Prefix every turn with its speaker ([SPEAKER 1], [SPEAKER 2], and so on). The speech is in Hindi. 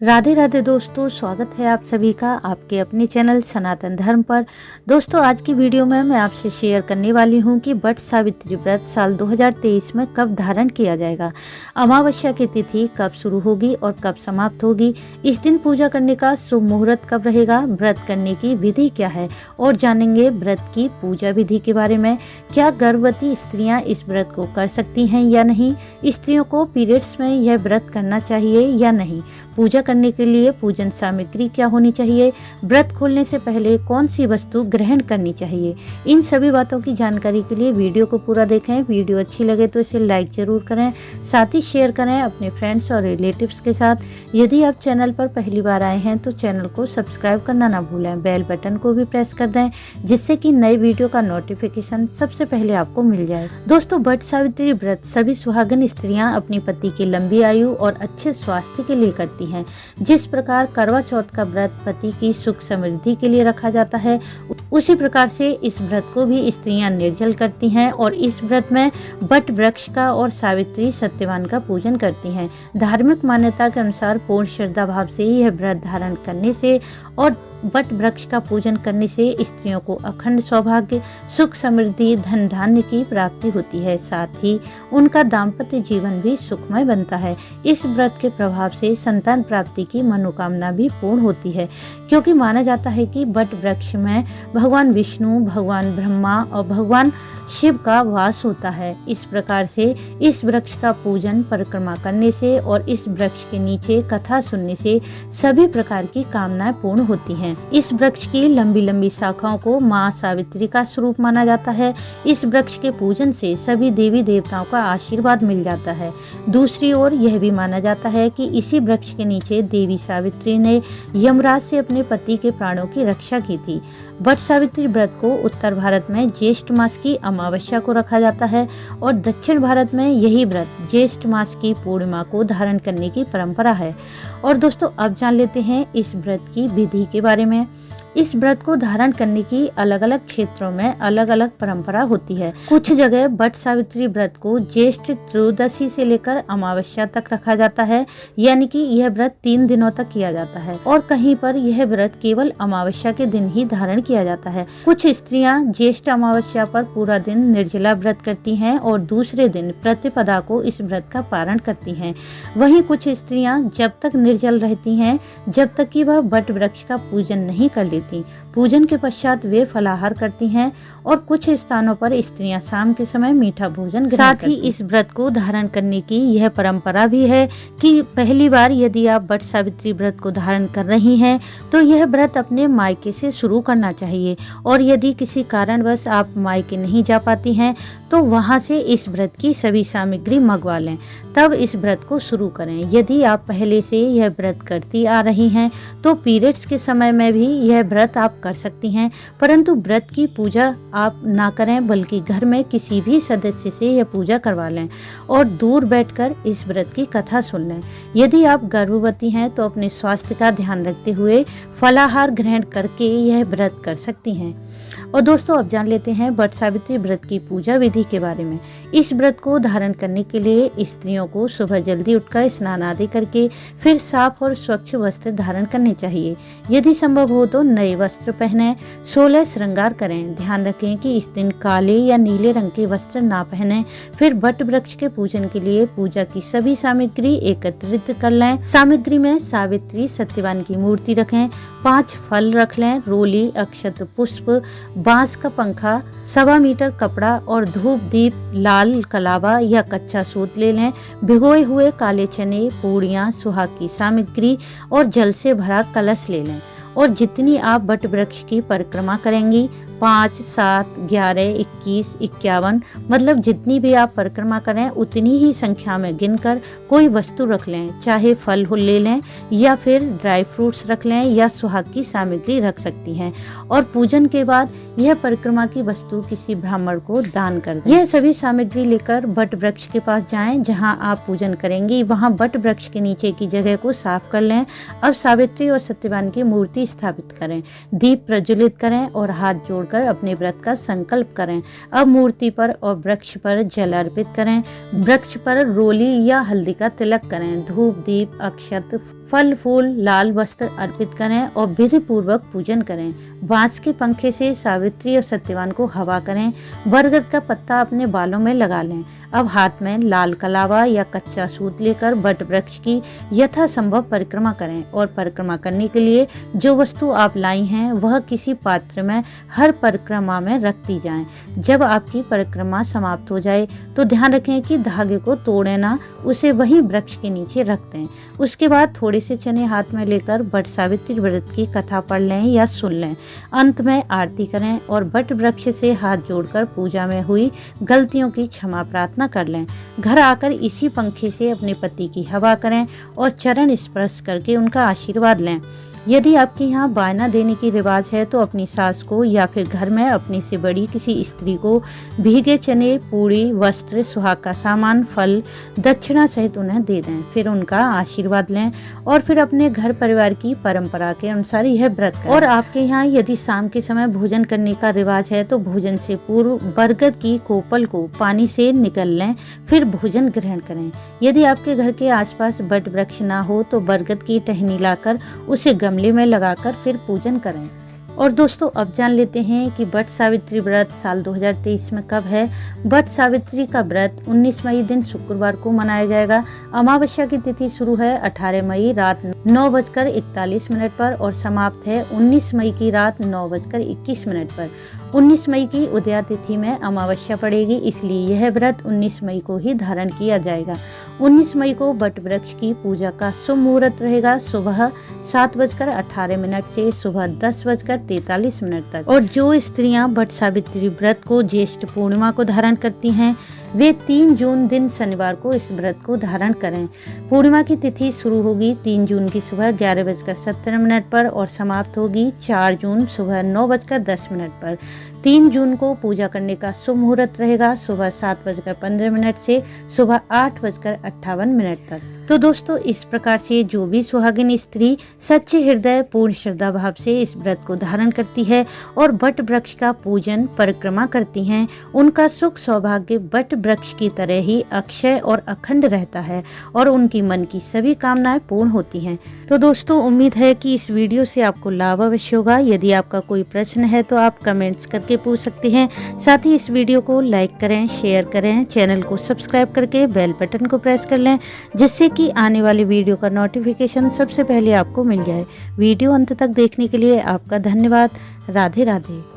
[SPEAKER 1] राधे राधे दोस्तों, स्वागत है आप सभी का आपके अपने चैनल सनातन धर्म पर। दोस्तों, आज की वीडियो में मैं आपसे शेयर करने वाली हूं कि वट सावित्री व्रत साल 2023 में कब धारण किया जाएगा, अमावस्या की तिथि कब शुरू होगी और कब समाप्त होगी, इस दिन पूजा करने का शुभ मुहूर्त कब रहेगा, व्रत करने की विधि क्या है और जानेंगे व्रत की पूजा विधि के बारे में। क्या गर्भवती स्त्रियाँ इस व्रत को कर सकती हैं या नहीं, स्त्रियों को पीरियड्स में यह व्रत करना चाहिए या नहीं, पूजा करने के लिए पूजन सामग्री क्या होनी चाहिए, व्रत खोलने से पहले कौन सी वस्तु ग्रहण करनी चाहिए, इन सभी बातों की जानकारी के लिए वीडियो को पूरा देखें। वीडियो अच्छी लगे तो इसे लाइक जरूर करें, साथ ही शेयर करें अपने फ्रेंड्स और रिलेटिव्स के साथ। यदि आप चैनल पर पहली बार आए हैं तो चैनल को सब्सक्राइब करना ना भूलें, बेल बटन को भी प्रेस कर दें जिससे कि नए वीडियो का नोटिफिकेशन सबसे पहले आपको मिल जाए। दोस्तों, वट सावित्री व्रत सभी सुहागन स्त्रियां अपने पति की लंबी आयु और अच्छे स्वास्थ्य के लिए करती हैं। जिस प्रकार करवा चौथ का व्रत पति की सुख समृद्धि के लिए रखा जाता है, उसी प्रकार से इस व्रत को भी स्त्रियां निर्जल करती हैं और इस व्रत में वट वृक्ष का और सावित्री सत्यवान का पूजन करती हैं। धार्मिक मान्यता के अनुसार पूर्ण श्रद्धा भाव से यह व्रत धारण करने से और वट वृक्ष का पूजन करने से स्त्रियों को अखंड सौभाग्य, सुख समृद्धि, धन धान्य की प्राप्ति होती है, साथ ही उनका दाम्पत्य जीवन भी सुखमय बनता है। इस व्रत के प्रभाव से संतान प्राप्ति की मनोकामना भी पूर्ण होती है, क्योंकि माना जाता है कि वट वृक्ष में भगवान विष्णु, भगवान ब्रह्मा और भगवान शिव का वास होता है। इस प्रकार से इस वृक्ष का पूजन परिक्रमा करने से और इस वृक्ष के नीचे कथा सुनने से सभी प्रकार की कामनाएं पूर्ण होती हैं। इस वृक्ष की लंबी लंबी शाखाओं को माँ सावित्री का स्वरूप माना जाता है। इस वृक्ष के पूजन से सभी देवी देवताओं का आशीर्वाद मिल जाता है। दूसरी ओर यह भी माना जाता है कि इसी वृक्ष के नीचे देवी सावित्री ने यमराज से अपने पति के प्राणों की रक्षा की थी। वट सावित्री व्रत को उत्तर भारत में ज्येष्ठ मास की अमावस्या को रखा जाता है और दक्षिण भारत में यही व्रत ज्येष्ठ मास की पूर्णिमा को धारण करने की परंपरा है। और दोस्तों, अब जान लेते हैं इस व्रत की विधि के बारे में। इस व्रत को धारण करने की अलग अलग क्षेत्रों में अलग अलग परंपरा होती है। कुछ जगह वट सावित्री व्रत को ज्येष्ठ त्रयोदशी से लेकर अमावस्या तक रखा जाता है, यानी कि यह व्रत 3 दिनों तक किया जाता है, और कहीं पर यह व्रत केवल अमावस्या के दिन ही धारण किया जाता है। कुछ स्त्रियां ज्येष्ठ अमावस्या पर पूरा दिन निर्जला व्रत करती हैं और दूसरे दिन प्रतिपदा को इस व्रत का पारण करती हैं। वहीं कुछ स्त्रियां जब तक निर्जल रहती हैं जब तक कि वह वट वृक्ष का पूजन नहीं कर लेती। पूजन के पश्चात वे फलाहार करती हैं और कुछ स्थानों पर स्त्रियां शाम के समय मीठा भोजन ग्रहण करती हैं। साथ ही इस व्रत को धारण करने की यह परंपरा भी है कि पहली बार यदि आप वट सावित्री व्रत को धारण कर रही हैं तो यह व्रत अपने मायके से शुरू करना चाहिए, और यदि किसी कारणवश आप मायके नहीं जा पाती हैं तो वहां से इस व्रत की सभी सामग्री मंगवा लें, तब इस व्रत को शुरू करें। यदि आप पहले से यह व्रत करती आ रही हैं तो पीरियड्स के समय में भी यह व्रत आप कर सकती हैं, परंतु व्रत की पूजा आप ना करें बल्कि घर में किसी भी सदस्य से यह पूजा करवा लें और दूर बैठकर इस व्रत की कथा सुन लें। यदि आप गर्भवती हैं तो अपने स्वास्थ्य का ध्यान रखते हुए फलाहार ग्रहण करके यह व्रत कर सकती हैं। और दोस्तों, अब जान लेते हैं वट सावित्री व्रत की पूजा विधि के बारे में। इस व्रत को धारण करने के लिए स्त्रियों को सुबह जल्दी उठकर स्नान आदि करके फिर साफ और स्वच्छ वस्त्र धारण करने चाहिए। यदि संभव हो तो नए वस्त्र पहनें, 16 श्रृंगार करें। ध्यान रखें कि इस दिन काले या नीले रंग के वस्त्र ना पहनें। फिर वट वृक्ष के पूजन के लिए पूजा की सभी सामग्री एकत्रित कर लें। सामग्री में सावित्री सत्यवान की मूर्ति रखें, 5 फल रख लें, रोली, अक्षत, पुष्प, बांस का पंखा, 1.25 मीटर कपड़ा और धूप दीप, लाल कलावा या कच्चा सूत ले लें। भिगोए हुए काले चने, पूड़ियाँ, सुहाग की सामग्री और जल से भरा कलश ले लें। और जितनी आप वट वृक्ष की परिक्रमा करेंगी 5, 7, 11, 21, 51 मतलब जितनी भी आप परिक्रमा करें उतनी ही संख्या में गिनकर कोई वस्तु रख लें, चाहे फल ले लें या फिर ड्राई फ्रूट्स रख लें या सुहाग की सामग्री रख सकती हैं। और पूजन के बाद यह परिक्रमा की वस्तु किसी ब्राह्मण को दान कर दें। यह सभी सामग्री लेकर वट वृक्ष के पास जाएं जहां आप पूजन करेंगी, वहां वट वृक्ष के नीचे की जगह को साफ कर लें। अब सावित्री और सत्यवान की मूर्ति स्थापित करें, दीप प्रज्वलित करें और हाथ जोड़कर अपने व्रत का संकल्प करें। अब मूर्ति पर और वृक्ष पर जल अर्पित करें, वृक्ष पर रोली या हल्दी का तिलक करें, धूप दीप अक्षत फल फूल लाल वस्त्र अर्पित करें और विधि पूर्वक पूजन करें। बांस के पंखे से सावित्री और सत्यवान को हवा करें। बरगद का पत्ता अपने बालों में लगा लें। अब हाथ में लाल कलावा या कच्चा सूत लेकर वट वृक्ष की यथासंभव परिक्रमा करें और परिक्रमा करने के लिए जो वस्तु आप लाई हैं वह किसी पात्र में हर परिक्रमा में रख दी जाए। जब आपकी परिक्रमा समाप्त हो जाए तो ध्यान रखें कि धागे को तोड़े ना, उसे वहीं वृक्ष के नीचे रख दें। उसके बाद थोड़े से चने हाथ में लेकर वट सावित्री व्रत की कथा पढ़ लें या सुन लें। अंत में आरती करें और वट वृक्ष से हाथ जोड़कर पूजा में हुई गलतियों की क्षमा प्रार्थना कर लें। घर आकर इसी पंखे से अपने पति की हवा करें और चरण स्पर्श करके उनका आशीर्वाद लें। यदि आपके यहाँ बायना देने की रिवाज है तो अपनी सास को या फिर घर में अपने से बड़ी किसी स्त्री को भीगे चने, पूड़ी, वस्त्र, सुहाग का सामान, फल, दक्षिणा सहित उन्हें दे दें। फिर उनका आशीर्वाद लें और फिर अपने घर परिवार की परंपरा के अनुसार यह व्रत करें। और आपके यहाँ यदि शाम के समय भोजन करने का रिवाज है तो भोजन से पूर्व बरगद की कोपल को पानी से निकल लें, फिर भोजन ग्रहण करें। यदि आपके घर के आसपास वट वृक्ष ना हो तो बरगद की टहनी लाकर उसे गमले में लगाकर फिर पूजन करें। और दोस्तों अब जान लेते हैं कि वट सावित्री व्रत साल 2023 में कब है। वट सावित्री का व्रत 19 मई दिन शुक्रवार को मनाया जाएगा। अमावस्या की तिथि शुरू है 18 मई रात 9:41 पर और समाप्त है 19 मई की रात 9:21 पर। 19 मई की उदया तिथि में अमावस्या पड़ेगी, इसलिए यह व्रत 19 मई को ही धारण किया जाएगा। 19 मई को वट वृक्ष की पूजा का शुभ मुहूर्त रहेगा सुबह 7:18 से सुबह 10:43 तक। और जो स्त्रियां वट सावित्री व्रत को ज्येष्ठ पूर्णिमा को धारण करती हैं वे 3 जून दिन शनिवार को इस व्रत को धारण करें। पूर्णिमा की तिथि शुरू होगी 3 जून की सुबह 11:17 पर और समाप्त होगी 4 जून सुबह 9:10 पर। 3 जून को पूजा करने का शुभ मुहूर्त रहेगा सुबह 7:15 से सुबह 8:58 तक। तो दोस्तों इस प्रकार से जो भी सुहागिन स्त्री सच्चे हृदय पूर्ण श्रद्धा भाव से इस व्रत को धारण करती है और वट वृक्ष का पूजन परिक्रमा करती हैं, उनका सुख सौभाग्य वट वृक्ष की तरह ही अक्षय और अखंड रहता है और उनकी मन की सभी कामनाएं पूर्ण होती हैं। तो दोस्तों उम्मीद है कि इस वीडियो से आपको लाभ अवश्य होगा। यदि आपका कोई प्रश्न है तो आप कमेंट्स करके पूछ सकते हैं। साथ ही इस वीडियो को लाइक करें, शेयर करें, चैनल को सब्सक्राइब करके बेल बटन को प्रेस कर लें जिससे कि आने वाली वीडियो का नोटिफिकेशन सबसे पहले आपको मिल जाए। वीडियो अंत तक देखने के लिए आपका धन्यवाद। राधे राधे।